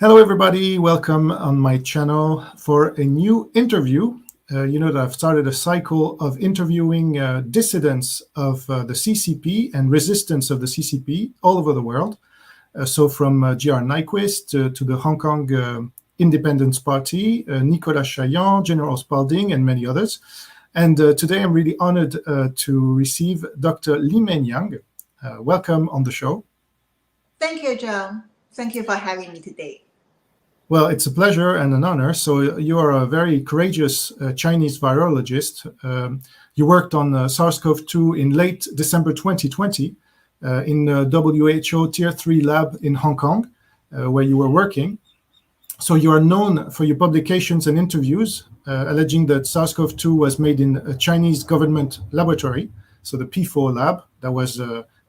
Hello, everybody. Welcome on my channel for a new interview. You know that I've started a cycle of interviewing dissidents of the CCP and resistance of the CCP all over the world. So from Jean to the Hong Kong Independence Party, Nicolas Chaillan, General Spalding, and many others. And today I'm really honored to receive Dr. Li-Meng Yang. Welcome on the show. Thank you, John. Thank you for having me today. Well, it's a pleasure and an honor. So you are a very courageous Chinese virologist. You worked on SARS-CoV-2 in late December 2020 in WHO Tier 3 lab in Hong Kong, where you were working. So you are known for your publications and interviews alleging that SARS-CoV-2 was made in a Chinese government laboratory, so the P4 lab that was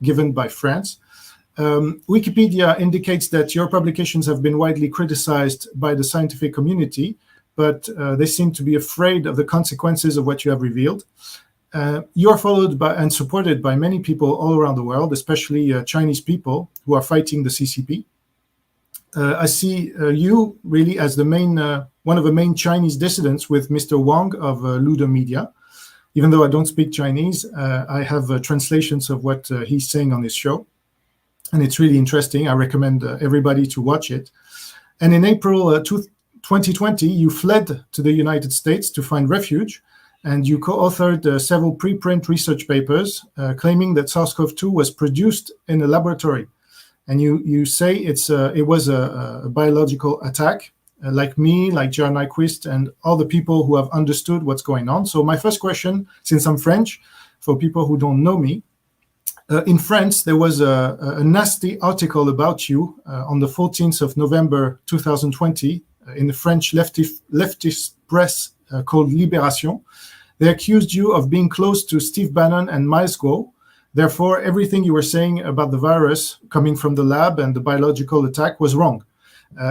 given by France. Wikipedia indicates that your publications have been widely criticized by the scientific community, but they seem to be afraid of the consequences of what you have revealed. You are followed by and supported by many people all around the world, especially Chinese people who are fighting the CCP. I see you really as the main, one of the main Chinese dissidents with Mr. Wang of Ludo Media. Even though I don't speak Chinese, I have translations of what he's saying on his show. And it's really interesting. I recommend everybody to watch it. And in April 2020, you fled to the United States to find refuge, and you co-authored several preprint research papers claiming that SARS-CoV-2 was produced in a laboratory. And you say it was a biological attack, like me, like Jean, and all the people who have understood what's going on. So my first question, since I'm French, for people who don't know me, in France, there was a nasty article about you on the 14th of November 2020 in the French leftist press called Libération. They accused you of being close to Steve Bannon and Miles Guo. Therefore, everything you were saying about the virus coming from the lab and the biological attack was wrong.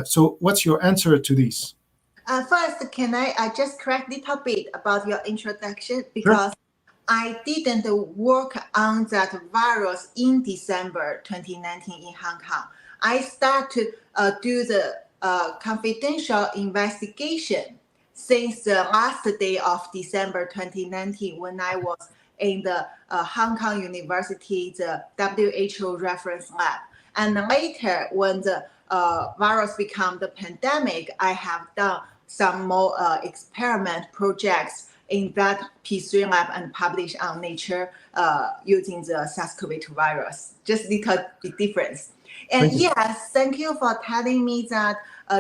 So what's your answer to these? First, can I just correct a little bit about your introduction? Because sure. I didn't work on that virus in December 2019 in Hong Kong. I started to do the confidential investigation since the last day of December 2019 when I was in the Hong Kong University, the WHO reference lab. And later, when the virus became the pandemic, I have done some more experiment projects in that P3 lab and published on Nature using the SARS-CoV-2 virus. Just a little bit difference. And yes, thank you for telling me that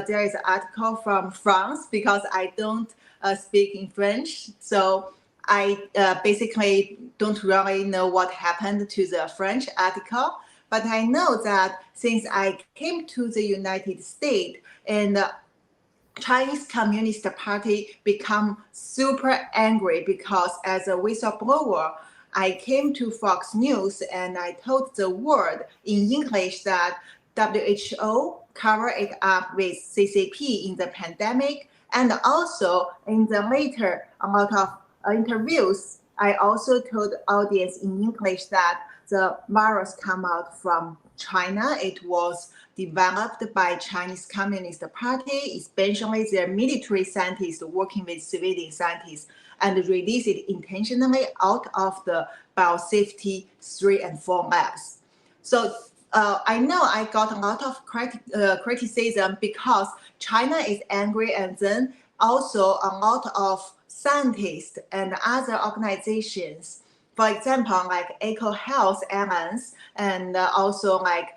there is an article from France because I don't speak in French. So I basically don't really know what happened to the French article. But I know that since I came to the United States and Chinese Communist Party become super angry because as a whistleblower, I came to Fox News and I told the world in English that WHO covered it up with CCP in the pandemic. And also in the later, a lot of interviews, I also told the audience in English that the virus come out from China. It was developed by Chinese Communist Party, especially their military scientists working with civilian scientists, and released it intentionally out of the biosafety 3 and 4 labs. So I know I got a lot of criticism because China is angry, and then also a lot of scientists and other organizations, for example, like EcoHealth Alliance, and also like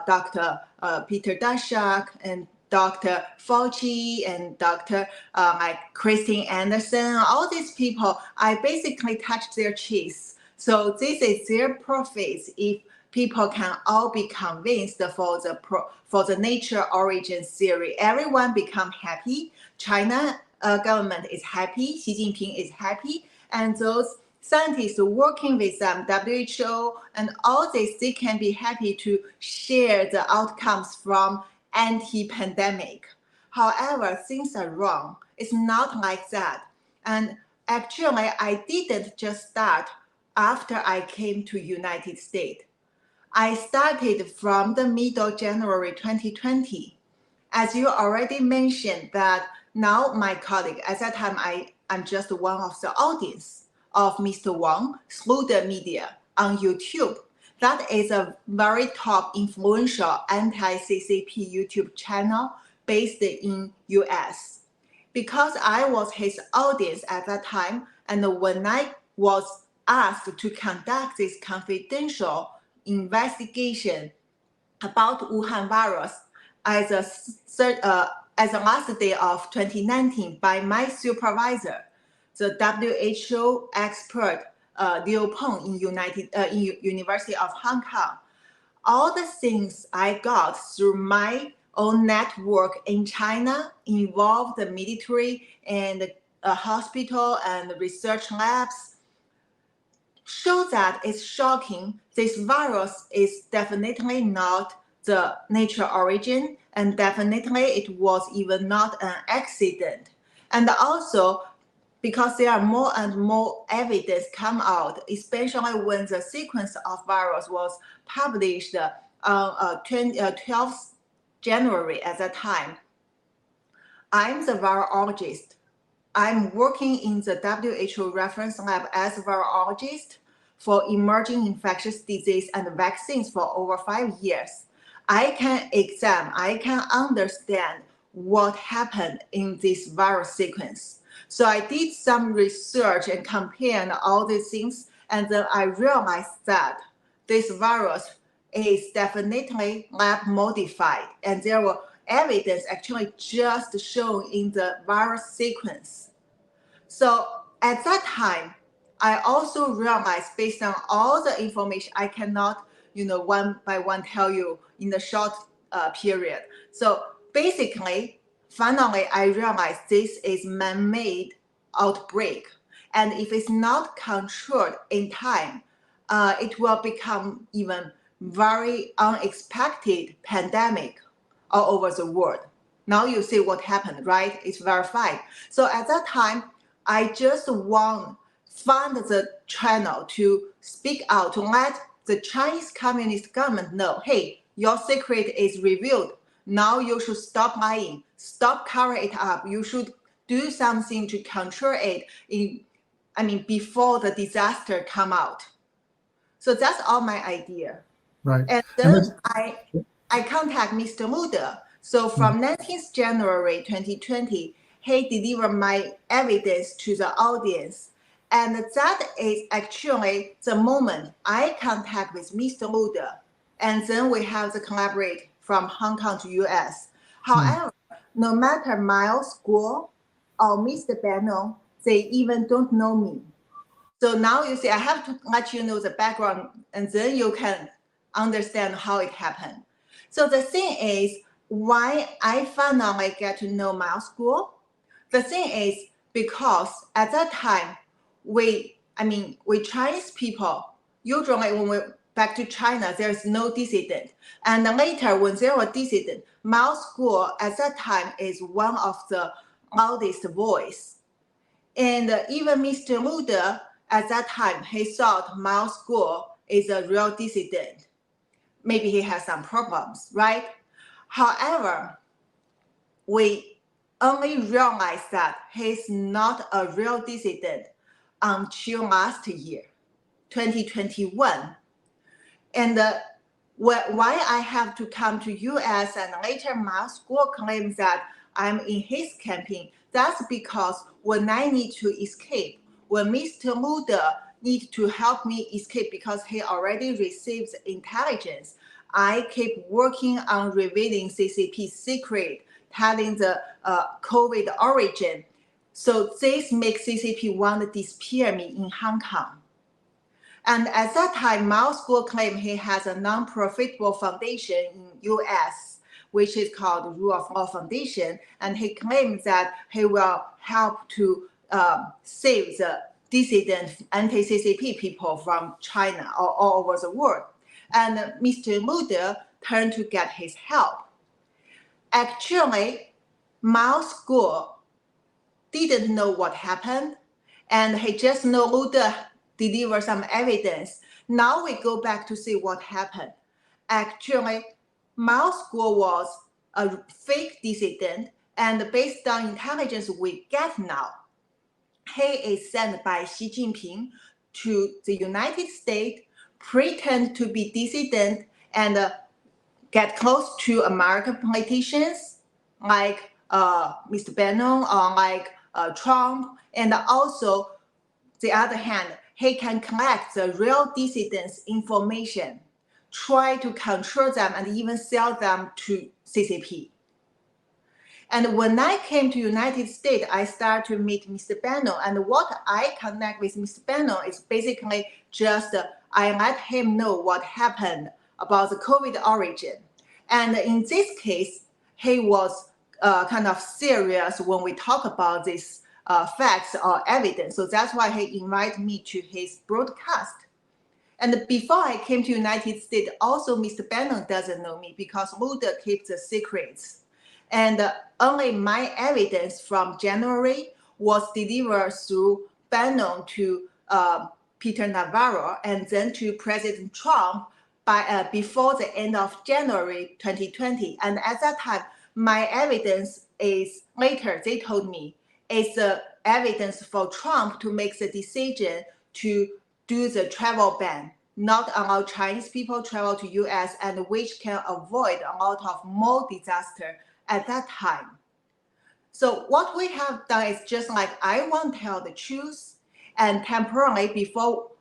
Dr. Peter Daszak and Dr. Fauci and Dr. Like Christine Anderson, all these people, I basically touched their cheeks. So this is their profits if people can all be convinced for the nature origin theory. Everyone become happy. China government is happy. Xi Jinping is happy, and those scientists working with them, WHO, and all this, they can be happy to share the outcomes from anti-pandemic. However, things are wrong. It's not like that. And actually, I didn't just start after I came to United States. I started from the middle January 2020. as you already mentioned, that now my colleague, at that time, I'm just one of the audience of Mr. Wang through the media on YouTube. That is a very top influential anti-CCP YouTube channel based in US. Because I was his audience at that time, and when I was asked to conduct this confidential investigation about Wuhan virus as a last day of 2019 by my supervisor, the WHO expert Liu Peng in University of Hong Kong. All the things I got through my own network in China involved the military and hospital and research labs show that it's shocking. This virus is definitely not the natural origin, and definitely it was even not an accident. And also, because there are more and more evidence come out, especially when the sequence of virus was published on 12th January at that time. I'm the virologist. I'm working in the WHO reference lab as a virologist for emerging infectious disease and vaccines for over 5 years. I can understand what happened in this virus sequence. So I did some research and compared all these things, and then I realized that this virus is definitely lab modified, and there were evidence actually just shown in the virus sequence. So at that time, I also realized, based on all the information, I cannot, one by one tell you in the short period. So basically, finally, I realized this is man-made outbreak. And if it's not controlled in time, it will become even very unexpected pandemic all over the world. Now you see what happened, right? It's verified. So at that time, I just find the channel to speak out, to let the Chinese Communist government know, hey, your secret is revealed. Now you should stop lying, stop covering it up. You should do something to control it before the disaster come out. So that's all my idea. Right. And then I contact Mr. Muda. So from 19th January 2020, he delivered my evidence to the audience. And that is actually the moment I contact with Mr. Muda. And then we have the collaborate from Hong Kong to US. However, no matter my school or Mr. Bannon, they even don't know me. So now you see, I have to let you know the background, and then you can understand how it happened. So the thing is, why I finally get to know my school, the thing is because at that time, we Chinese people, usually when we back to China, there's no dissident. And later when there were dissident, Mao School at that time is one of the loudest voice. And even Mr. Muda at that time, he thought Mao School is a real dissident. Maybe he has some problems, right? However, we only realized that he's not a real dissident until last year, 2021. And why I have to come to US and later my school claims that I'm in his campaign, that's because when I need to escape, when Mr. Muda needs to help me escape because he already receives intelligence, I keep working on revealing CCP's secret, telling the COVID origin. So this makes CCP want to disappear me in Hong Kong. And at that time, Mao School claimed he has a non-profitable foundation in US, which is called Rule of Law Foundation. And he claims that he will help to save the dissident anti-CCP people from China or all over the world. And Mr. Muda turned to get his help. Actually, Mao School didn't know what happened, and he just know Muda deliver some evidence. Now we go back to see what happened. Actually, Mao School was a fake dissident, and based on intelligence we get now, he is sent by Xi Jinping to the United States, pretend to be dissident, and get close to American politicians like Mr. Bannon or like Trump, and also, the other hand, he can collect the real dissidents' information, try to control them, and even sell them to CCP. And when I came to United States, I started to meet Mr. Bannon, and what I connect with Mr. Bannon is basically just I let him know what happened about the COVID origin. And in this case, he was kind of serious when we talk about these facts or evidence. So that's why he invited me to his broadcast. And before I came to United States, also Mr. Bannon doesn't know me because Mulder keeps the secrets. And only my evidence from January was delivered through Bannon to Peter Navarro and then to President Trump by before the end of January 2020. And at that time, my evidence is later, they told me, is the evidence for Trump to make the decision to do the travel ban, not allow Chinese people travel to US, and which can avoid a lot of more disaster at that time. So what we have done is just like, I want to tell the truth, and temporarily before,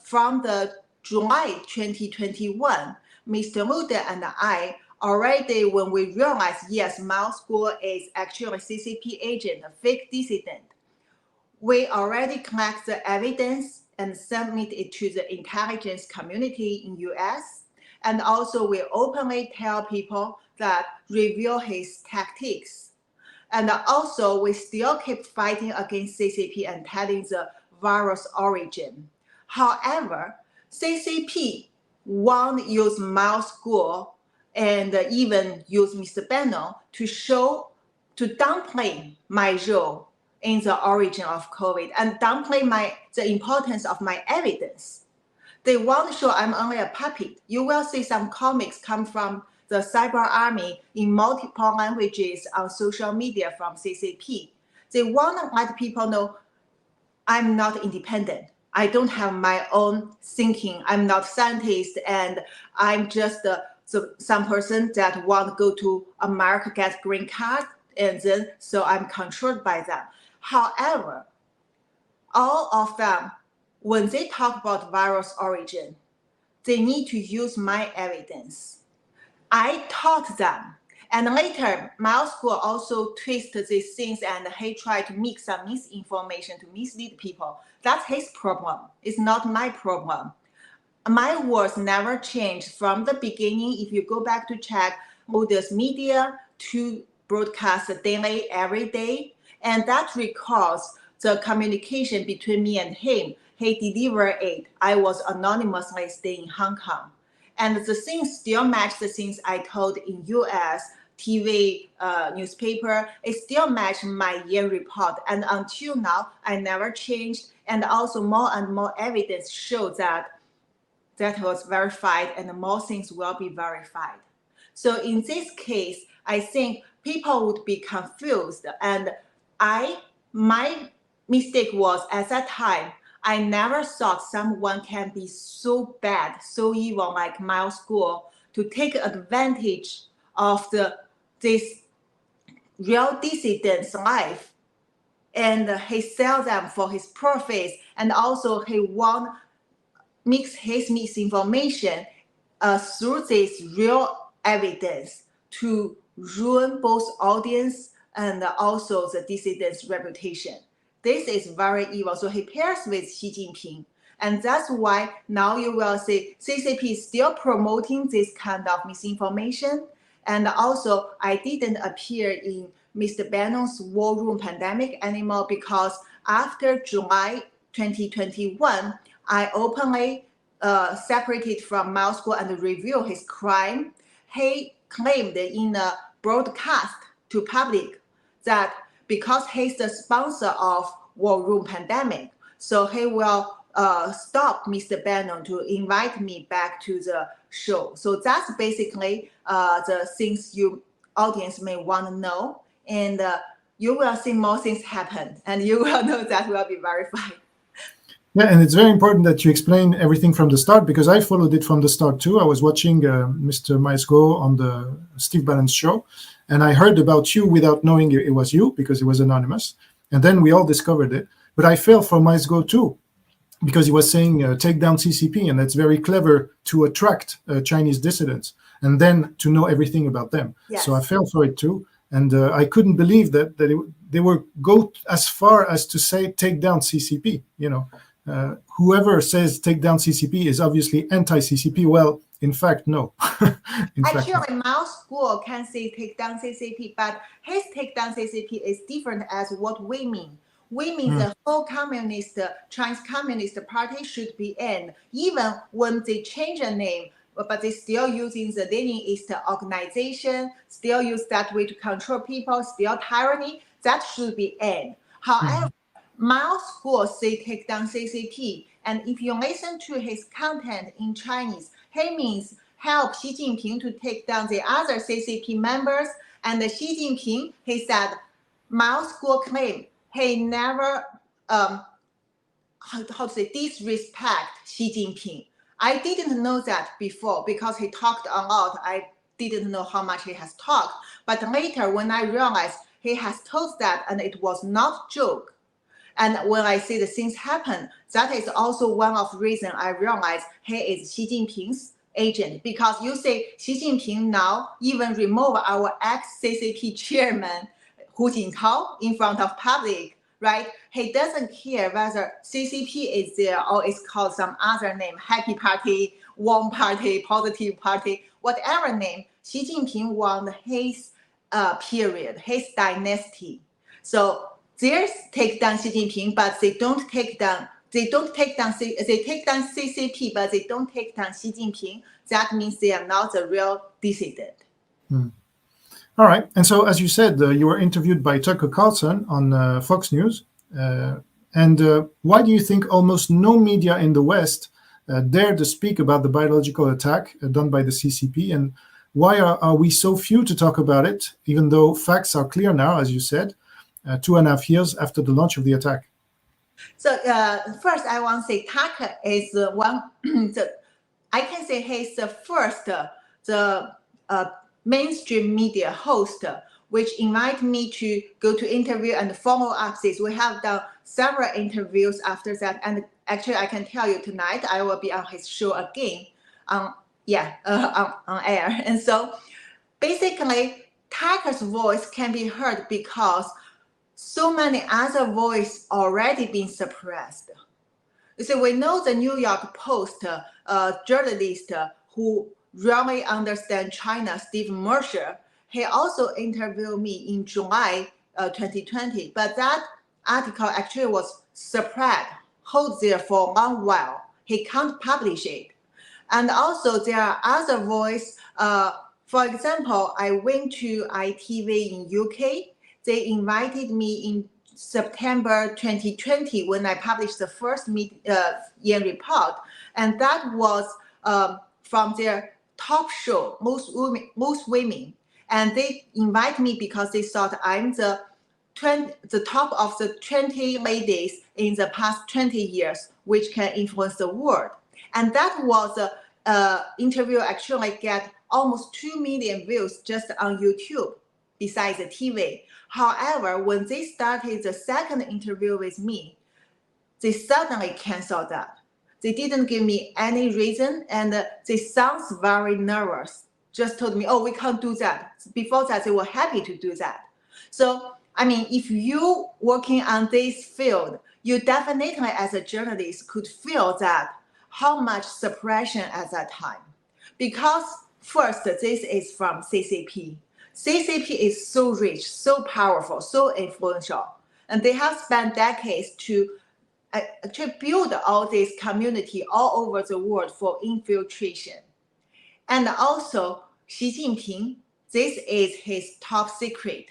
from the July 2021, Mr. Mulder and I already, when we realized, yes, Miles Guo is actually a CCP agent, a fake dissident, we already collect the evidence and submit it to the intelligence community in US. And also we openly tell people that reveal his tactics. And also we still keep fighting against CCP and telling the virus origin. However, CCP won't use Miles Guo and even use Mr. Bannon to downplay my role in the origin of COVID and downplay the importance of my evidence. They want to show I'm only a puppet. You will see some comics come from the cyber army in multiple languages on social media from CCP. They want to let people know I'm not independent. I don't have my own thinking. I'm not a scientist, and I'm just some person that want to go to America, get green card, and then so I'm controlled by them. However, all of them, when they talk about virus origin, they need to use my evidence. I taught them. And later, Miles Guo also twisted these things and he tried to mix some misinformation to mislead people. That's his problem. It's not my problem. My words never changed from the beginning. If you go back to check Mulder's media to broadcast daily, every day, and that records the communication between me and him. He delivered it. I was anonymously staying in Hong Kong. And the things still match the things I told in US, TV, newspaper. It still matched my year report. And until now, I never changed. And also more and more evidence shows that was verified and more things will be verified. So in this case, I think people would be confused. And my mistake was at that time, I never thought someone can be so bad, so evil like Miles Guo to take advantage of this real dissident's life, and he sell them for his profits, and also he mix his misinformation through this real evidence to ruin both audience and also the dissident's reputation. This is very evil. So he pairs with Xi Jinping. And that's why now you will see CCP is still promoting this kind of misinformation. And also, I didn't appear in Mr. Bannon's war room pandemic anymore because after July 2021, I openly separated from Miles Guo and revealed his crime. He claimed in a broadcast to public that because he's the sponsor of war room pandemic, so he will stop Mr. Bannon to invite me back to the show. So that's basically the things you audience may want to know, and you will see more things happen, and you will know that will be verified. Yeah, and it's very important that you explain everything from the start, because I followed it from the start too. I was watching Mr. Maisgo on the Steve Bannon's show, and I heard about you without knowing it was you, because it was anonymous. And then we all discovered it. But I fell for Maisgo too, because he was saying take down CCP, and that's very clever to attract Chinese dissidents and then to know everything about them. Yes. So I fell for it too. And I couldn't believe that they were go as far as to say take down CCP. You know, whoever says take down CCP is obviously anti-CCP. Well, in fact, no. Actually, Mao's school can say take down CCP, but his take down CCP is different as what we mean. We mean the whole Chinese Communist Party should be end, even when they change the name, but they still using the Leninist organization, still use that way to control people, still tyranny, that should be end. However, Mao's school say take down CCP, and if you listen to his content in Chinese, he means help Xi Jinping to take down the other CCP members, and Xi Jinping, he said, Mao's school claim he never, how to say, disrespect Xi Jinping. I didn't know that before because he talked a lot. I didn't know how much he has talked. But later when I realized he has told that and it was not joke. And when I see the things happen, that is also one of the reasons I realized he is Xi Jinping's agent. Because you say Xi Jinping now even remove our ex-CCP chairman, Hu Jintao, in front of public, right? He doesn't care whether CCP is there or it's called some other name, happy party, warm party, positive party, whatever name. Xi Jinping want his period, his dynasty. So there's take down Xi Jinping, but they take down CCP, but they don't take down Xi Jinping. That means they are not the real dissident. All right. And so, as you said, you were interviewed by Tucker Carlson on Fox News. And why do you think almost no media in the West dared to speak about the biological attack done by the CCP? And why are we so few to talk about it, even though facts are clear now, as you said, 2.5 years after the launch of the attack? So first, I want to say Tucker is one, I can say he's the first, mainstream media host, which invited me to go to interview and follow up this. We have done several interviews after that. And actually, I can tell you tonight, I will be on his show again on air. And so basically, Tucker's voice can be heard because so many other voices already been suppressed. So we know the New York Post journalist who really understand China, Steve Mercer, he also interviewed me in July 2020, but that article actually was suppressed, hold there for a long while. He can't publish it. And also there are other voices. For example, I went to ITV in UK. They invited me in September 2020 when I published the first year report. And that was from their top show, most women. And they invite me because they thought I'm the top of the 20 ladies in the past 20 years, which can influence the world. And that was an interview actually get almost 2 million views just on YouTube, besides the TV. However, when they started the second interview with me, they suddenly canceled that. They didn't give me any reason, and they sounds very nervous. Just told me, oh, we can't do that. Before that, they were happy to do that. So, I mean, if you working on this field, you definitely as a journalist could feel that how much suppression at that time. Because first, this is from CCP. CCP is so rich, so powerful, so influential. And they have spent decades to actually build all this community all over the world for infiltration. And also, Xi Jinping, this is his top secret.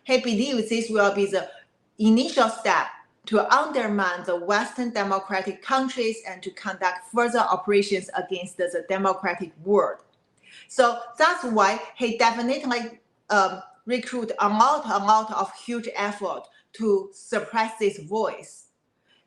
He believes this will be the initial step to undermine the Western democratic countries and to conduct further operations against the democratic world. So that's why he definitely recruit a lot of huge effort to suppress this voice.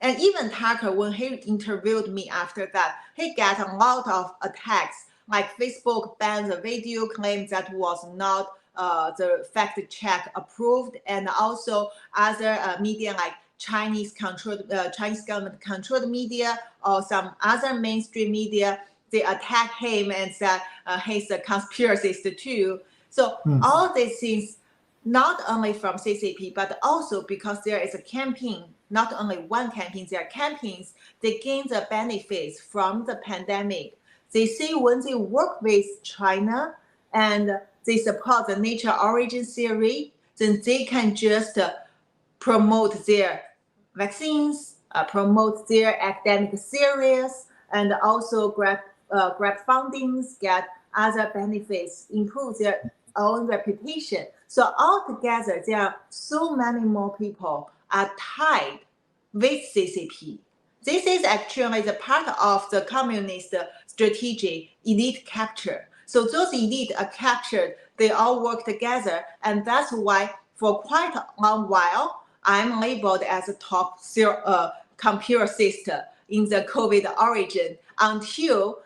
And even Tucker, when he interviewed me after that, he got a lot of attacks, like Facebook banned the video, claimed that was not the fact check approved, and also other media like Chinese government controlled media or some other mainstream media, they attack him and said he's a conspiracist too. So all these things, not only from CCP, but also because there is a campaign, not only one campaign, there are campaigns, they gain the benefits from the pandemic. They say when they work with China and they support the nature origin theory, then they can just promote their vaccines, promote their academic series, and also grab fundings, get other benefits, improve their own reputation. So altogether, there are so many more people are tied with CCP. This is actually the part of the communist strategy, elite capture. So those elite are captured, they all work together, and that's why for quite a long while, I'm labeled as a top compurist in the COVID origin until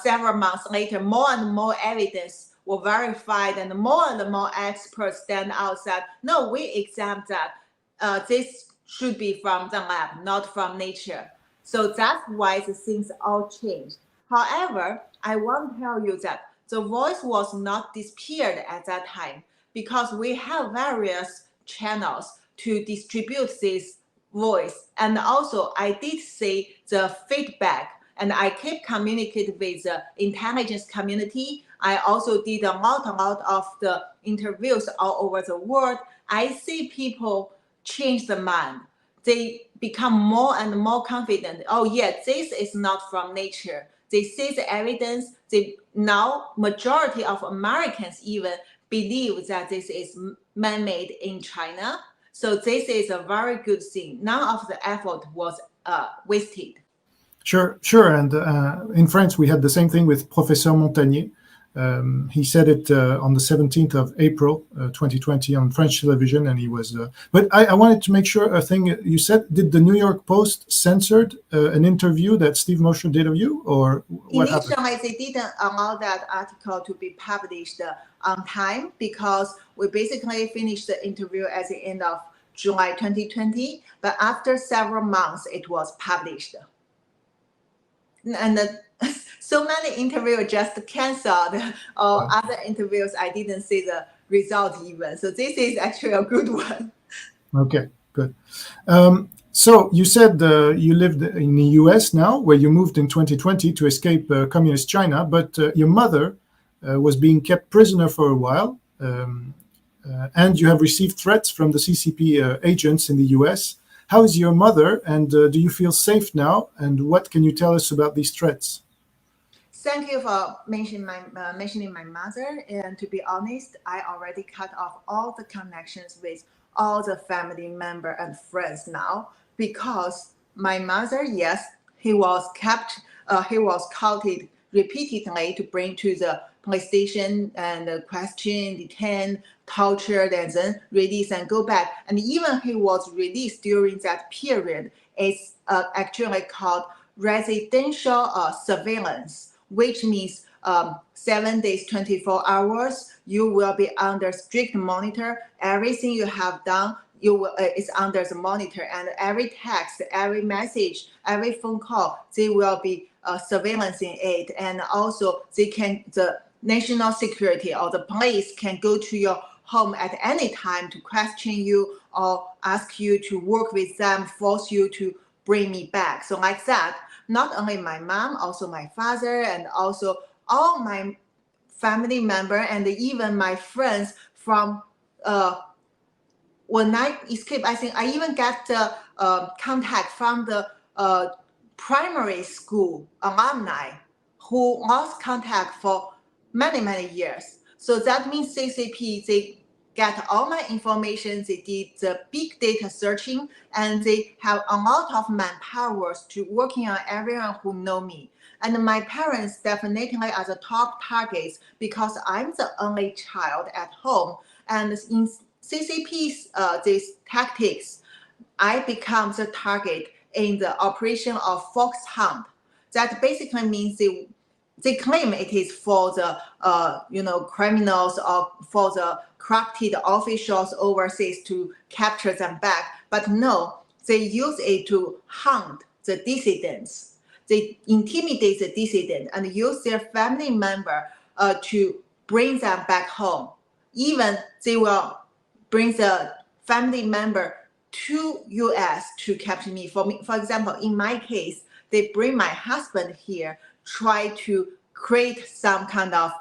several months later, more and more evidence were verified and more experts stand out that, no, we examine that this should be from the lab, not from nature. So that's why the things all changed. However, I want to tell you that the voice was not disappeared at that time because we have various channels to distribute this voice. And also I did see the feedback and I keep communicating with the intelligence community. I also did a lot of the interviews all over the world. I see people change their mind. They become more and more confident. Oh yeah, this is not from nature. They see the evidence. Now majority of Americans even believe that this is man-made in China. So this is a very good thing. None of the effort was wasted. Sure. And in France, we had the same thing with Professor Montagnier. He said it on the 17th of April, 2020 on French television, and he was. But I wanted to make sure a thing you said. Did the New York Post censored an interview that Steve Mosher did of you, or what happened? Initially, they didn't allow that article to be published on time because we basically finished the interview at the end of July 2020. But after several months, it was published. And so many interviews just canceled, or other interviews I didn't see the result even. So this is actually a good one. Okay, good. So you said you lived in the US now, where you moved in 2020 to escape communist China, but your mother was being kept prisoner for a while, and you have received threats from the CCP agents in the US. How is your mother, and do you feel safe now? And what can you tell us about these threats? Thank you for mentioning my mother. And to be honest, I already cut off all the connections with all the family members and friends now because my mother, yes, he was caught repeatedly to bring to the police station and questioned, detained, tortured, and then released and go back. And even he was released during that period, it's actually called residential surveillance, which means 7 days, 24 hours, you will be under strict monitor. Everything you have done, is under the monitor, and every text, every message, every phone call, they will be surveillancing it. And also the national security or the police can go to your home at any time to question you or ask you to work with them, force you to bring me back. So like that, not only my mom, also my father, and also all my family members and even my friends from when I escaped, I think I even got the contact from the primary school alumni who lost contact for many years. So that means CCP, they get all my information. They did the big data searching, and they have a lot of manpower to working on everyone who know me. And my parents definitely are the top targets because I'm the only child at home. And in CCP's these tactics, I become the target in the operation of fox hunt. That basically means they claim it is for the criminals or for the corrupted officials overseas to capture them back. But no, they use it to hunt the dissidents. They intimidate the dissident and use their family member to bring them back home. Even they will bring the family member to US to capture me. For example, in my case, they bring my husband here, try to create some kind of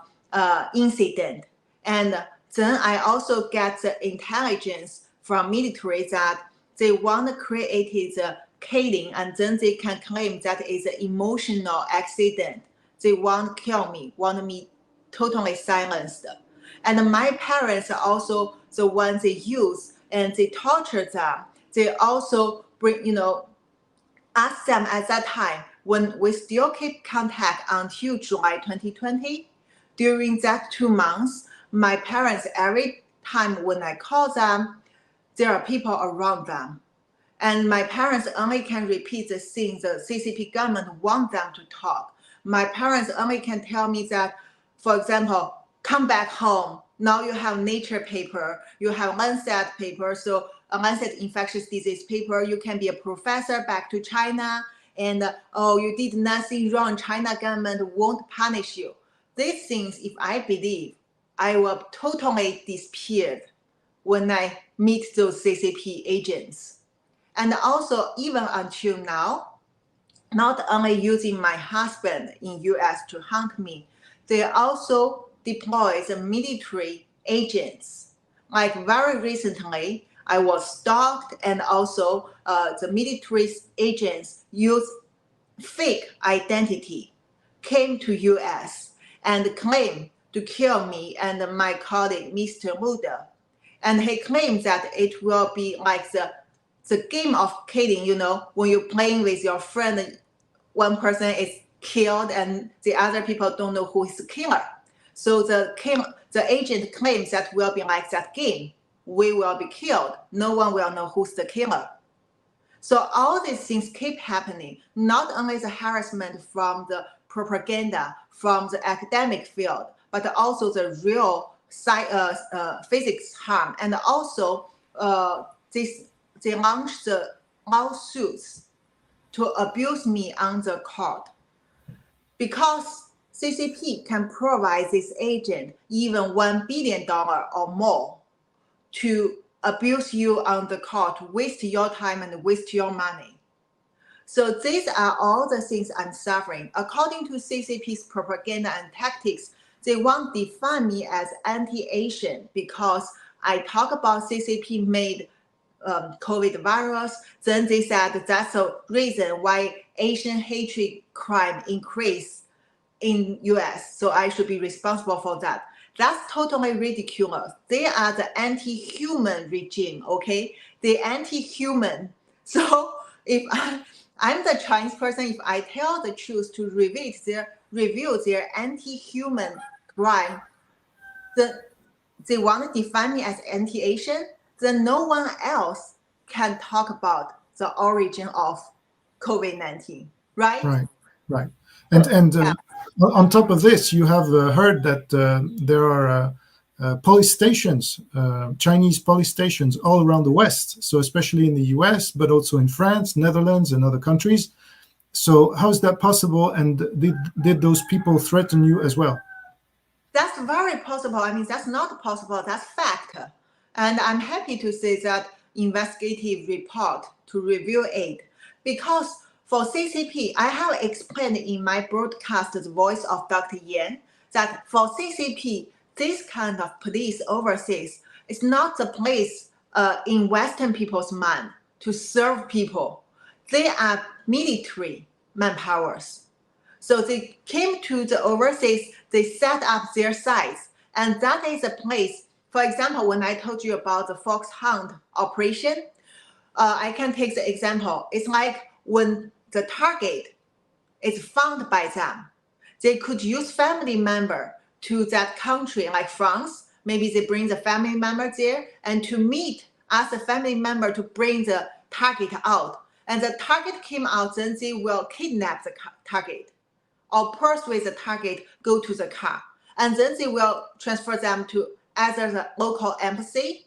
incident. And then I also get the intelligence from military that they want to create the killing, and then they can claim that it's an emotional accident. They want to kill me, want me totally silenced. And my parents are also the ones they use, and they torture them. They also bring, ask them at that time when we still keep contact until July 2020. During that 2 months, my parents, every time when I call them, there are people around them. And my parents only can repeat the things the CCP government want them to talk. My parents only can tell me that, for example, come back home. Now you have Nature paper, you have Lancet paper, so a Lancet infectious disease paper, you can be a professor back to China, and you did nothing wrong, China government won't punish you. These things, if I believe, I will totally disappear when I meet those CCP agents. And also, even until now, not only using my husband in US to hunt me, they also deploy the military agents. Like very recently, I was stalked, and also the military agents used fake identity, came to US and claimed to kill me and my colleague, Mr. Muda. And he claims that it will be like the game of killing, when you're playing with your friend, one person is killed and the other people don't know who is the killer. So the agent claims that will be like that game. We will be killed. No one will know who's the killer. So all these things keep happening, not only the harassment from the propaganda, from the academic field, but also the real physics harm. And also they launched the lawsuits to abuse me on the court. Because CCP can provide this agent even $1 billion or more to abuse you on the court, waste your time and waste your money. So these are all the things I'm suffering. According to CCP's propaganda and tactics, they want to define me as anti-Asian because I talk about CCP made COVID virus. Then they said that's a reason why Asian hatred crime increased in US. So I should be responsible for that. That's totally ridiculous. They are the anti-human regime, okay? The anti-human. So if I'm the Chinese person, if I tell the truth to reveal their anti-human crime, they want to define me as anti-Asian, then no one else can talk about the origin of COVID-19, right? Right. And on top of this, you have heard that there are police stations, Chinese police stations all around the West, so especially in the US, but also in France, Netherlands, and other countries. So how is that possible? And did those people threaten you as well? That's very possible. I mean, that's not possible. That's fact. And I'm happy to say that investigative report to review it. Because for CCP, I have explained in my broadcast, The Voice of Dr. Yan, that for CCP, this kind of police overseas is not the place in Western people's mind to serve people. They are military manpowers. So they came to the overseas, they set up their sites, and that is a place For example, when I told you about the fox hunt operation, I can take the example. It's like when the target is found by them, they could use family member to that country, like France. Maybe they bring the family member there and to meet as a family member to bring the target out. And the target came out, then they will kidnap the target or persuade the target go to the car. And then they will transfer them to either the local embassy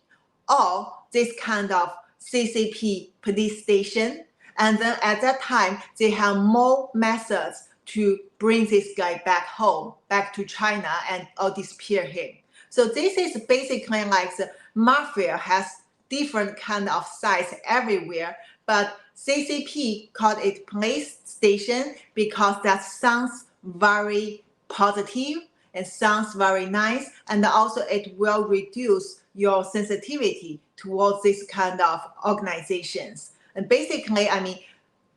or this kind of CCP police station. And then at that time, they have more methods to bring this guy back home, back to China, and or disappear him. So this is basically like the mafia has different kind of sites everywhere, but CCP called it police station because that sounds very positive. It sounds very nice, and also it will reduce your sensitivity towards this kind of organizations. And basically, I mean,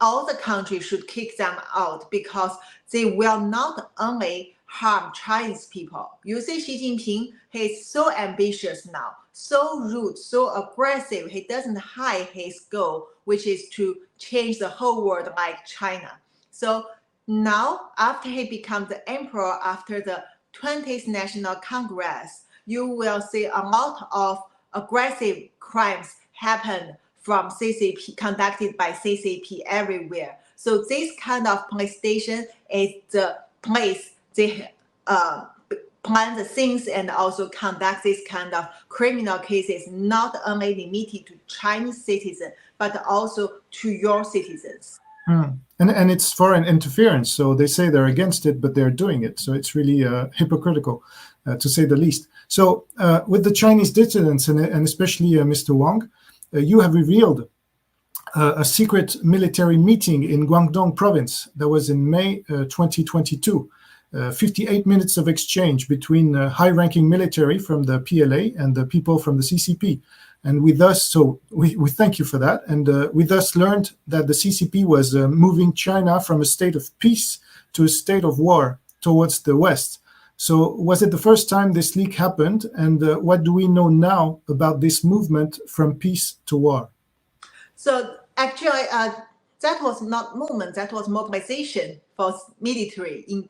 all the countries should kick them out because they will not only harm Chinese people. You see Xi Jinping, he's so ambitious now, so rude, so aggressive. He doesn't hide his goal, which is to change the whole world like China. So now, after he becomes the emperor, after the 20th National Congress, you will see a lot of aggressive crimes happen from CCP, conducted by CCP everywhere. So this kind of police station is the place they plan the things and also conduct this kind of criminal cases, not only limited to Chinese citizens, but also to your citizens. And it's foreign interference. So they say they're against it, but they're doing it. So it's really hypocritical, to say the least. So with the Chinese dissidents, and especially Mr. Wang, you have revealed a secret military meeting in Guangdong province that was in May 2022. 58 minutes of exchange between high-ranking military from the PLA and the people from the CCP. And we thank you for that. And we thus learned that the CCP was moving China from a state of peace to a state of war towards the West. So was it the first time this leak happened? And what do we know now about this movement from peace to war? So actually, that was not movement, that was mobilization for military in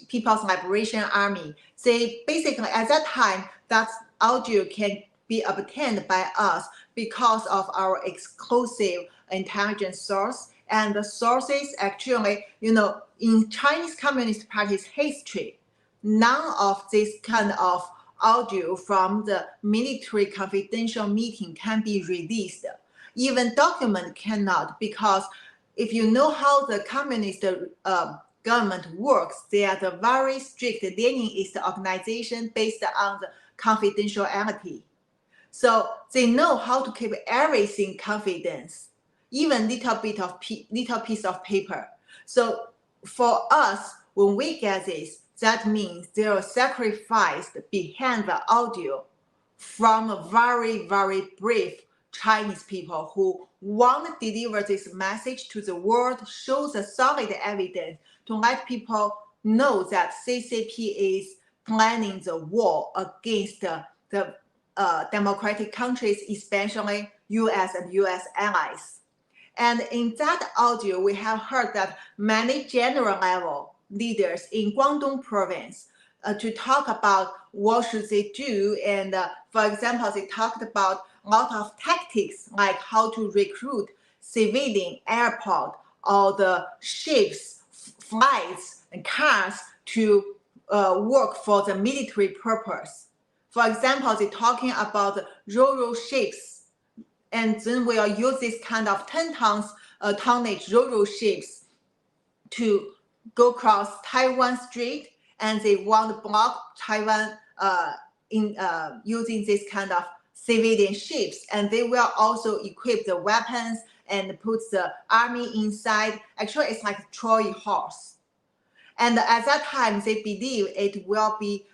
People's Liberation Army. They basically, at that time, that audio can be obtained by us because of our exclusive intelligence source. And the sources actually, in Chinese Communist Party's history, none of this kind of audio from the military confidential meeting can be released. Even document cannot, because if you know how the communist government works, they are the very strict Leninist organization based on the confidentiality. So they know how to keep everything confidence, even little piece of paper. So for us, when we get this, that means there is sacrifice behind the audio from a very, very brave Chinese people who want to deliver this message to the world, show the solid evidence to let people know that CCP is planning the war against the democratic countries, especially US and US allies. And in that audio, we have heard that many general level leaders in Guangdong province to talk about what should they do. And for example, they talked about a lot of tactics, like how to recruit civilian airport or the ships, flights, and cars to work for the military purpose. For example, they're talking about ro-ro ships, and then we'll use this kind of 10 tonnage ro-ro ships to go across Taiwan Strait, and they want to block Taiwan using this kind of civilian ships, and they will also equip the weapons and put the army inside. Actually, it's like a Troy horse. And at that time, they believe it will be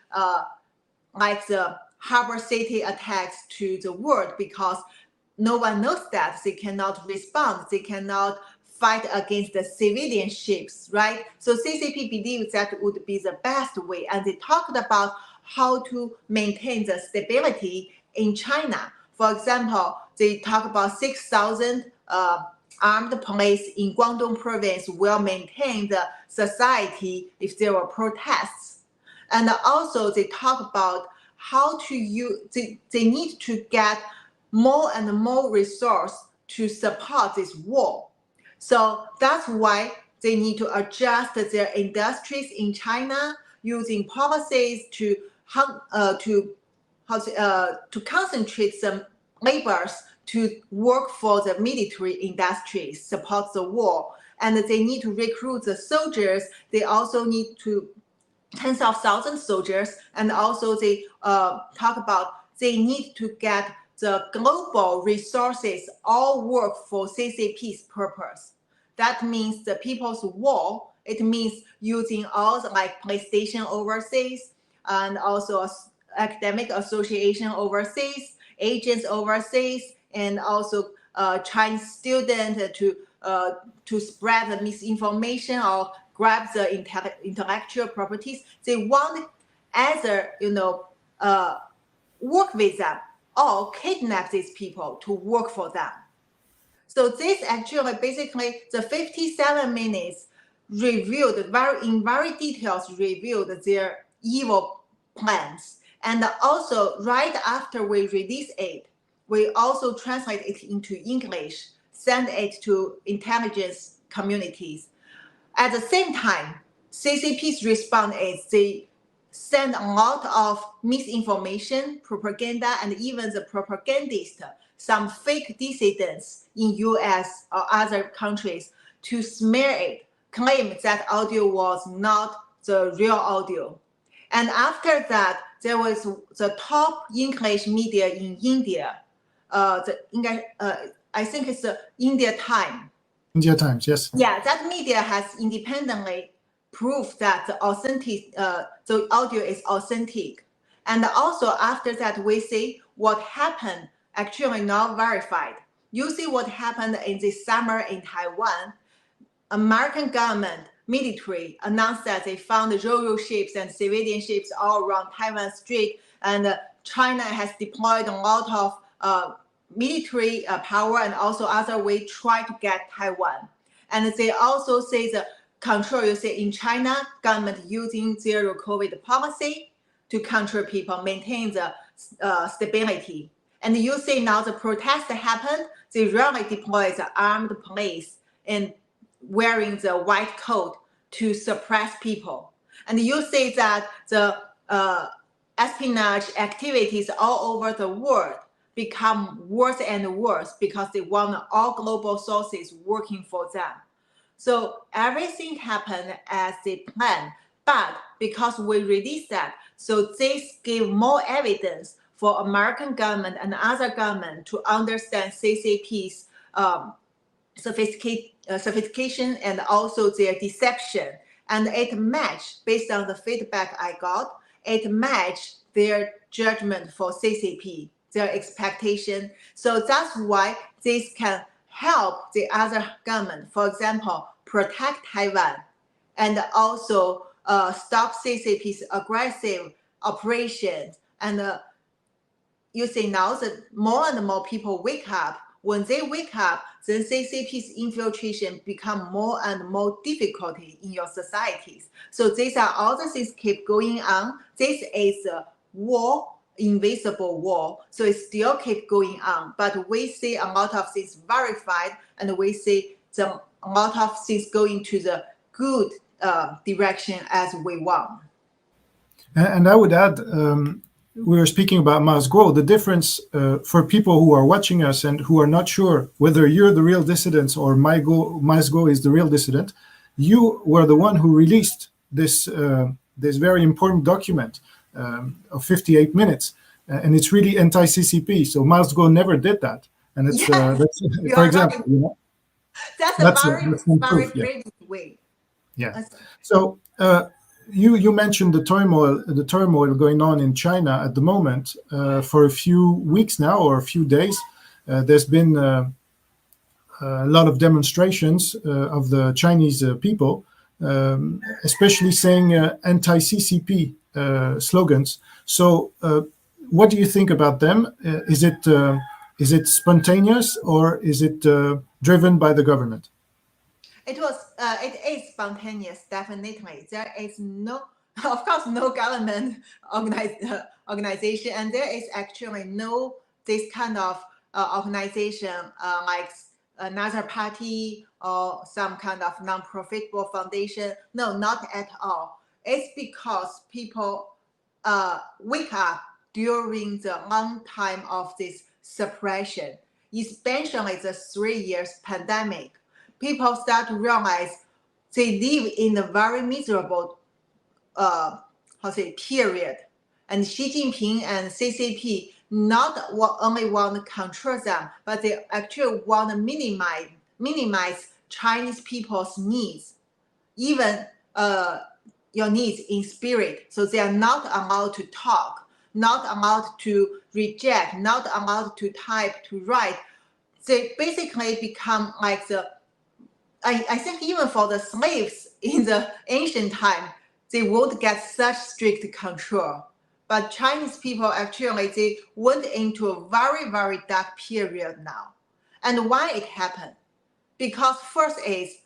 like the harbor city attacks to the world, because no one knows that they cannot respond, they cannot fight against the civilian ships, right? So CCP believes that would be the best way, and they talked about how to maintain the stability in China. For example, they talk about 6,000 armed police in Guangdong province will maintain the society if there were protests. And also they talk about how to use, they need to get more and more resource to support this war. So that's why they need to adjust their industries in China using policies to concentrate some laborers to work for the military industries, support the war. And they need to recruit the soldiers. They also need to tens of thousands of soldiers. And also they talk about they need to get the global resources all work for CCP's purpose. That means the People's War. It means using all the like PlayStation overseas and also academic association overseas, agents overseas, and also Chinese students to spread the misinformation or grab the intellectual properties. They want either work with them or kidnap these people to work for them. So this actually basically the 57 minutes revealed in very details revealed their evil plans. And also right after we release it, we also translate it into English, send it to intelligence communities. At the same time, CCP's response is they send a lot of misinformation, propaganda, and even the propagandists, some fake dissidents in US or other countries to smear it, claim that audio was not the real audio. And after that, there was the top English media in India. I think it's the India Times. India Times, yes. Yeah, that media has independently proved that the audio is authentic. And also after that, we see what happened actually not verified. You see what happened in this summer in Taiwan. American government military announced that they found Ro-Ro ships and civilian ships all around Taiwan Strait, and China has deployed a lot of military power and also other way try to get Taiwan. And they also say the control, you say in China, government using zero COVID policy to control people, maintain the stability. And you say now the protest happened, they really deploy the armed police and wearing the white coat to suppress people. And you say that the espionage activities all over the world become worse and worse because they want all global sources working for them. So everything happened as they planned, but because we released that, so this gave more evidence for American government and other government to understand CCP's sophistication and also their deception. And it matched, based on the feedback I got, it matched their judgment for CCP, their expectation. So that's why this can help the other government, for example, protect Taiwan and also stop CCP's aggressive operations. And you see now that more and more people wake up. When they wake up, then CCP's infiltration become more and more difficult in your societies. So these are all the things keep going on. This is a war, invisible war. So it still keep going on. But we see a lot of things verified, and we see a lot of things going to the good direction as we want. And I would add, we were speaking about Miles Guo. The difference for people who are watching us and who are not sure whether you're the real dissident or Miles Guo is the real dissident, you were the one who released this very important document of 58 minutes, and it's really anti-CCP. So Miles Guo never did that, and it's that's, for example, right. That's a very great way. Yeah. So. You mentioned the turmoil going on in China at the moment. For a few weeks now or a few days, there's been a lot of demonstrations of the Chinese people, especially saying anti-CCP slogans. So what do you think about them? Is it spontaneous, or is it driven by the government? It is spontaneous, definitely. There is no, of course, no government organization, and there is actually no this kind of organization like another party or some kind of non-profitable foundation. No, not at all. It's because people wake up during the long time of this suppression, especially the 3 years pandemic. People start to realize they live in a very miserable period. And Xi Jinping and CCP not only want to control them, but they actually want to minimize Chinese people's needs, even your needs in spirit. So they are not allowed to talk, not allowed to reject, not allowed to type, to write. They basically become like I think even for the slaves in the ancient time, they won't get such strict control. But Chinese people actually, they went into a very, very dark period now. And why it happened? Because first is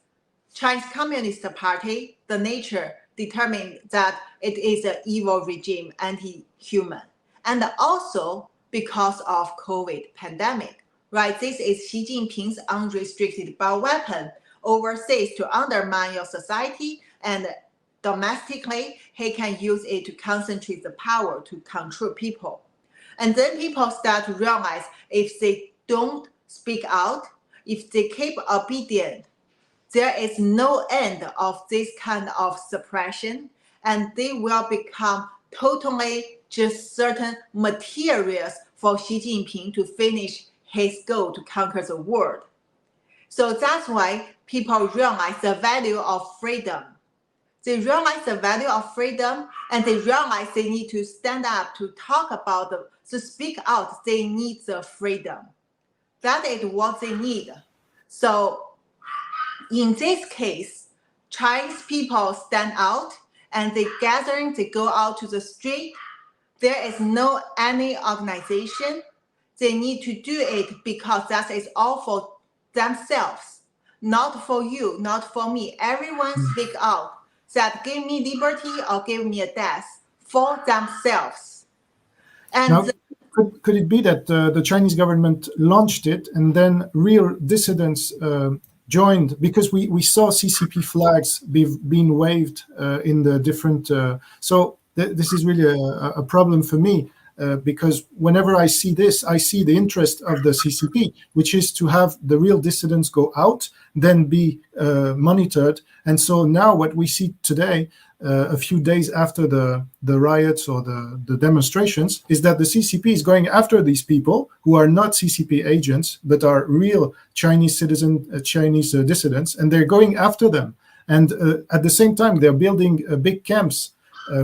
Chinese Communist Party, the nature determined that it is an evil regime, anti-human. And also because of COVID pandemic, right? This is Xi Jinping's unrestricted bioweapon overseas to undermine your society, and domestically, he can use it to concentrate the power to control people. And then people start to realize if they don't speak out, if they keep obedient, there is no end of this kind of suppression, and they will become totally just certain materials for Xi Jinping to finish his goal to conquer the world. So that's why people realize the value of freedom. They realize the value of freedom, and they realize they need to stand up to talk about to speak out. They need the freedom. That is what they need. So in this case, Chinese people stand out and they go out to the street. There is no any organization. They need to do it because that is all for themselves, not for you, not for me. Everyone speak out that give me liberty or give me a death for themselves. And now, could it be that the Chinese government launched it and then real dissidents joined? Because we saw CCP flags being waved in the different... So this is really a problem for me. Because whenever I see this, I see the interest of the CCP, which is to have the real dissidents go out, then be monitored. And so now what we see today, a few days after the riots or the demonstrations, is that the CCP is going after these people who are not CCP agents, but are real Chinese Chinese dissidents, and they're going after them. And at the same time, they're building big camps,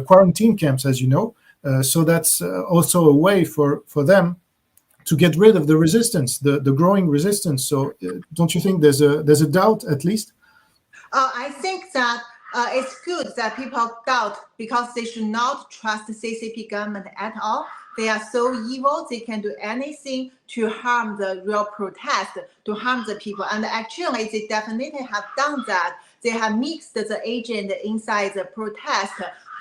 quarantine camps, as you know. So that's also a way for them to get rid of the resistance, the growing resistance. So don't you think there's a doubt at least? I think that it's good that people doubt because they should not trust the CCP government at all. They are so evil, they can do anything to harm the real protest, to harm the people. And actually, they definitely have done that. They have mixed the agent inside the protest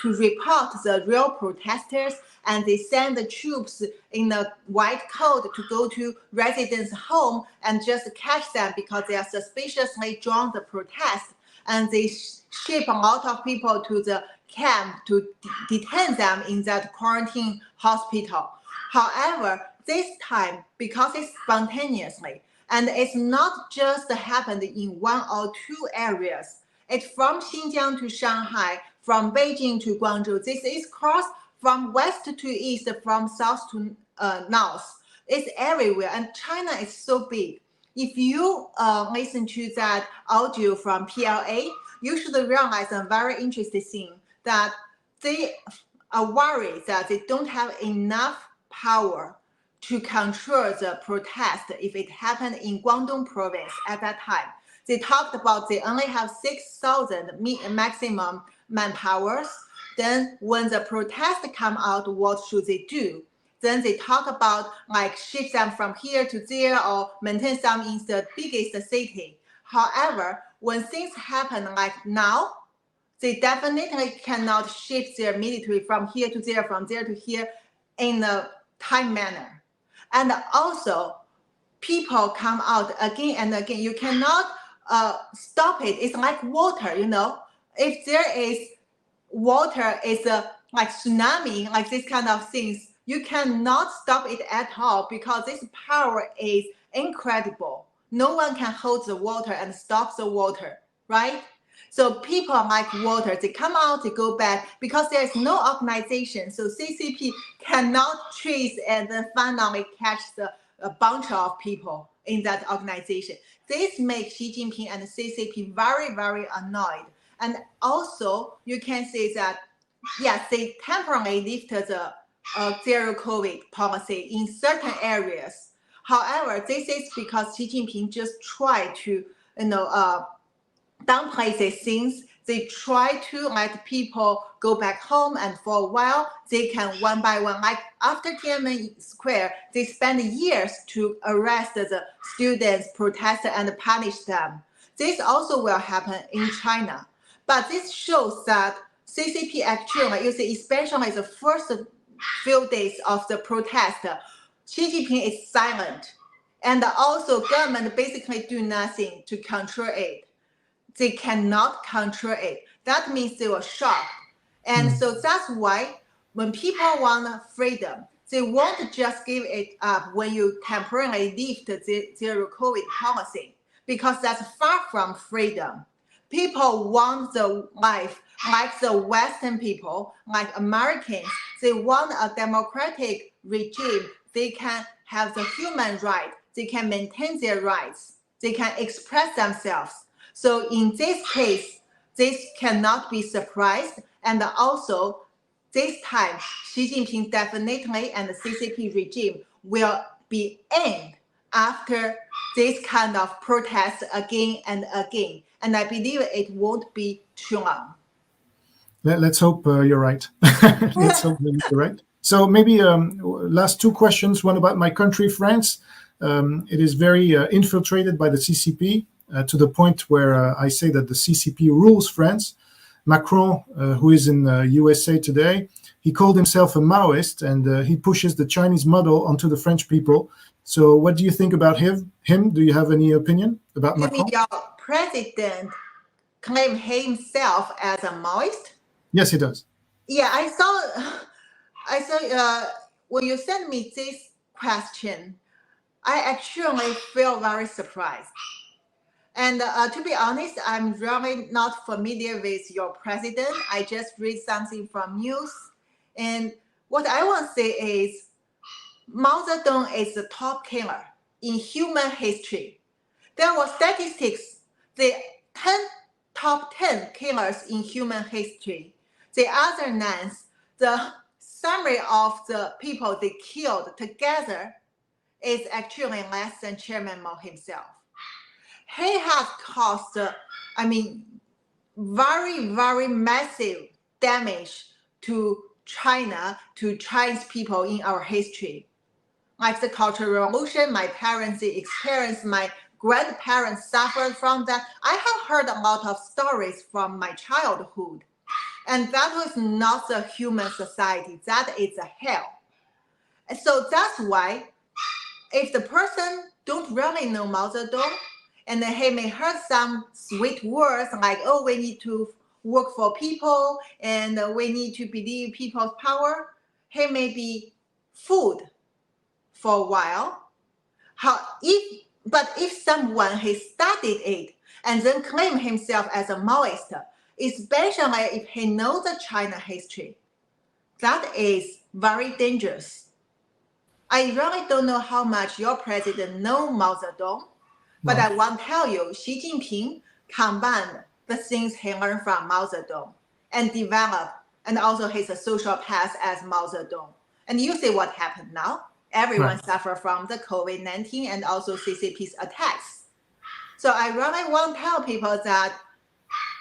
to report the real protesters, and they send the troops in the white coat to go to residents' home and just catch them because they are suspiciously joined the protest. And they ship a lot of people to the camp to detain them in that quarantine hospital. However, this time, because it's spontaneously, and it's not just happened in 1 or 2 areas, it's from Xinjiang to Shanghai, from Beijing to Guangzhou. This is crossed from west to east, from south to north. It's everywhere, and China is so big. If you listen to that audio from PLA, you should realize a very interesting thing, that they are worried that they don't have enough power to control the protest if it happened in Guangdong province at that time. They talked about they only have 6,000 maximum manpowers. Then when the protests come out, what should they do? Then they talk about like ship them from here to there or maintain them in the biggest city. However, when things happen like now, they definitely cannot shift their military from here to there, from there to here in a time manner. And also, people come out again and again. You cannot stop it. It's like water, you know. If there is water, is like tsunami, like this kind of things, you cannot stop it at all because this power is incredible. No one can hold the water and stop the water, right? So people like water, they come out, they go back because there is no organization. So CCP cannot trace and then finally catch a bunch of people in that organization. This makes Xi Jinping and CCP very, very annoyed. And also, you can say that, yes, they temporarily lifted the zero COVID policy in certain areas. However, this is because Xi Jinping just tried to, downplay these things. They try to let people go back home, and for a while, they can one by one, like after Tiananmen Square, they spend years to arrest the students, protesters, and punish them. This also will happen in China. But this shows that CCP actually, you see, especially the first few days of the protest, Xi Jinping is silent. And also government basically do nothing to control it. They cannot control it. That means they were shocked. And so that's why when people want freedom, they won't just give it up when you temporarily lift the zero COVID policy, because that's far from freedom. People want the life like the Western people, like Americans. They want a democratic regime. They can have the human right. They can maintain their rights. They can express themselves. So in this case, this cannot be surprised. And also, this time, Xi Jinping definitely and the CCP regime will be aimed after this kind of protest again and again. And I believe it won't be too long. Let's hope you're right. Let's hope you're right. So maybe last two questions. One about my country, France. It is very infiltrated by the CCP to the point where I say that the CCP rules France. Macron, who is in the USA today, he called himself a Maoist, and he pushes the Chinese model onto the French people. So what do you think about him? Do you have any opinion about Macron? Your president claim himself as a Maoist? Yes, he does. Yeah, I saw when you sent me this question, I actually feel very surprised. And to be honest, I'm really not familiar with your president. I just read something from news. And what I want to say is Mao Zedong is the top killer in human history. There were statistics, the top 10 killers in human history. The other names, the summary of the people they killed together is actually less than Chairman Mao himself. He has caused, very, very massive damage to China, to Chinese people in our history. Like the Cultural Revolution, my parents experienced, my grandparents suffered from that. I have heard a lot of stories from my childhood. And that was not the human society. That is a hell. And so that's why if the person don't really know Mao Zedong, and then he may heard some sweet words like, oh, we need to work for people and we need to believe people's power, he may be fooled for a while. But if someone has studied it and then claim himself as a Maoist, especially if he knows the China history, that is very dangerous. I really don't know how much your president knows Mao Zedong, but I want to tell you, Xi Jinping combined the things he learned from Mao Zedong and developed, and also his social path as Mao Zedong. And you see what happened now. Everyone suffers from the COVID-19 and also CCP's attacks. So I really want to tell people that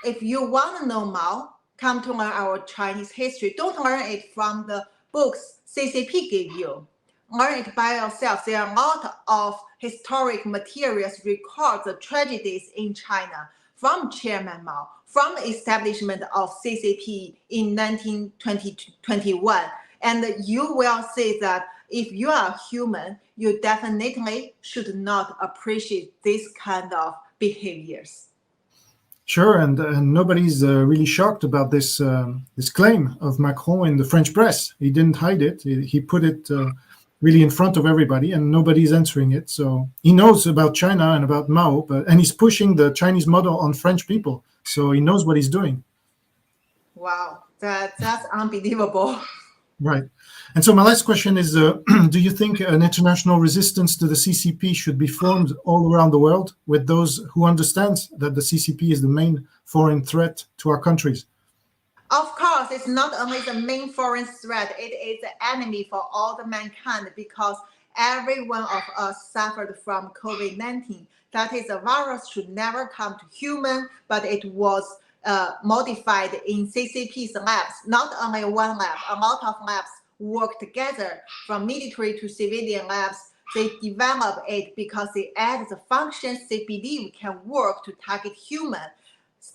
if you want to know Mao, come to learn our Chinese history, don't learn it from the books CCP gave you. Learn it by yourself. There are a lot of historic materials record the tragedies in China from Chairman Mao, from the establishment of CCP in 1921. And you will see that if you are human, you definitely should not appreciate this kind of behaviors. Sure, and nobody's really shocked about this this claim of Macron in the French press. He didn't hide it. He put it really in front of everybody, and nobody's answering it. So he knows about China and about Mao, and he's pushing the Chinese model on French people. So he knows what he's doing. Wow, that's unbelievable. Right. And so my last question is, do you think an international resistance to the CCP should be formed all around the world with those who understand that the CCP is the main foreign threat to our countries? Of course, it's not only the main foreign threat, it is the enemy for all the mankind, because every one of us suffered from COVID-19. That is, the virus should never come to human, but it was modified in CCP's labs. Not only one lab, a lot of labs work together, from military to civilian labs. They develop it because they add the functions they believe can work to target humans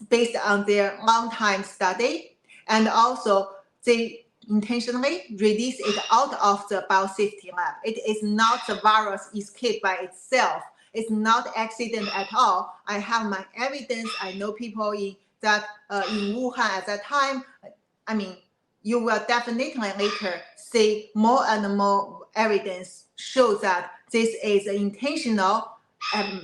based on their long-time study. And also, they intentionally release it out of the biosafety lab. It is not the virus escape by itself. It's not accident at all. I have my evidence. I know people in Wuhan at that time. I mean, you will definitely later see more and more evidence shows that this is an intentional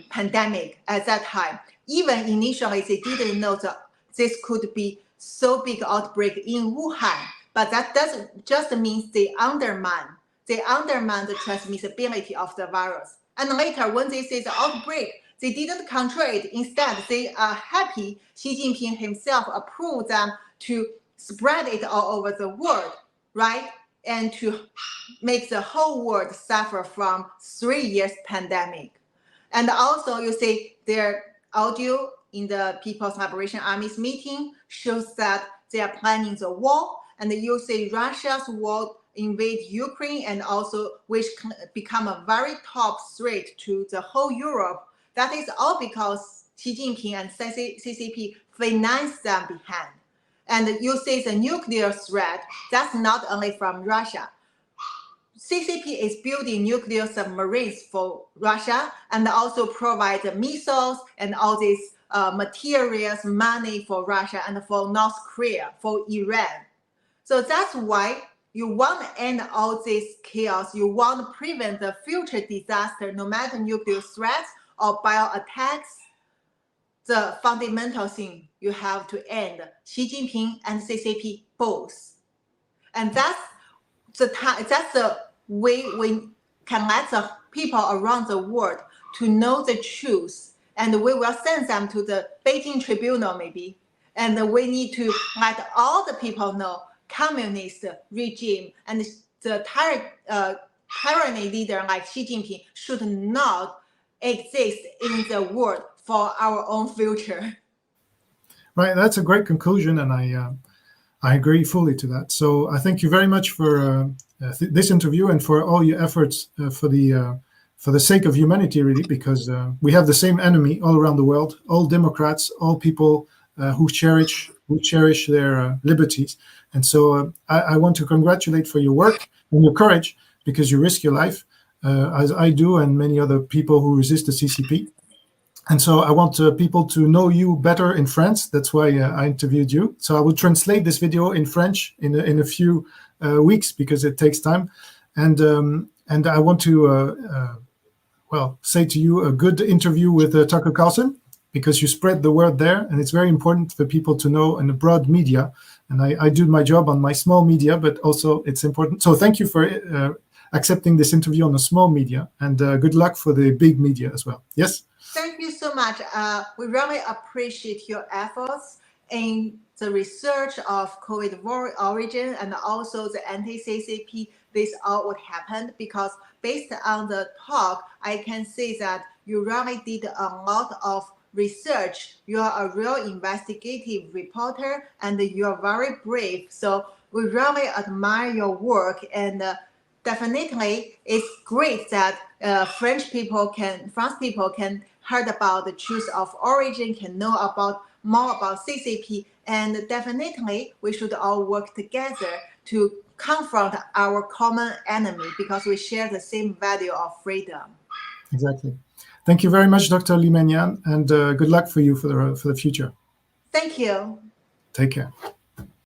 pandemic at that time. Even initially, they didn't know that this could be so big outbreak in Wuhan, but that doesn't just mean they undermine the transmissibility of the virus. And later, when they say the outbreak, they didn't control it. Instead, they are happy Xi Jinping himself approved them to spread it all over the world, right? And to make the whole world suffer from 3 years pandemic. And also, you see their audio in the People's Liberation Army's meeting shows that they are planning the war, and you see Russia's war invade Ukraine, and also which become a very top threat to the whole Europe. That is all because Xi Jinping and CCP finance them behind. And you see the nuclear threat, that's not only from Russia. CCP is building nuclear submarines for Russia and also provide the missiles and all these materials, money for Russia and for North Korea, for Iran. So that's why you want to end all this chaos. You want to prevent the future disaster, no matter nuclear threats or bio attacks. The fundamental thing you have to end Xi Jinping and CCP both. And that's the way we can let the people around the world to know the truth. And we will send them to the Beijing Tribunal maybe. And we need to let all the people know communist regime and the tyranny leader like Xi Jinping should not exist in the world for our own future. Right, that's a great conclusion, and I agree fully to that. So I thank you very much for this interview and for all your efforts for the sake of humanity, really, because we have the same enemy all around the world, all Democrats, all people who cherish their liberties. And so I want to congratulate for your work and your courage, because you risk your life, as I do and many other people who resist the CCP. And so I want people to know you better in France. That's why I interviewed you. So I will translate this video in French in a few weeks, because it takes time. And I want to say to you a good interview with Tucker Carlson, because you spread the word there, and it's very important for people to know in the broad media. And I do my job on my small media, but also it's important. So thank you for accepting this interview on the small media, and good luck for the big media as well. Yes? Thank you so much. We really appreciate your efforts in the research of COVID origin and also the anti-CCP. This all what happened, because based on the talk, I can see that you really did a lot of research. You are a real investigative reporter, and you are very brave. So we really admire your work, and definitely it's great that France people can heard about the truth of origin, can know more about CCP, and definitely we should all work together to confront our common enemy because we share the same value of freedom. Exactly. Thank you very much, Dr. Li Menyan, and good luck for you for the future. Thank you. Take care.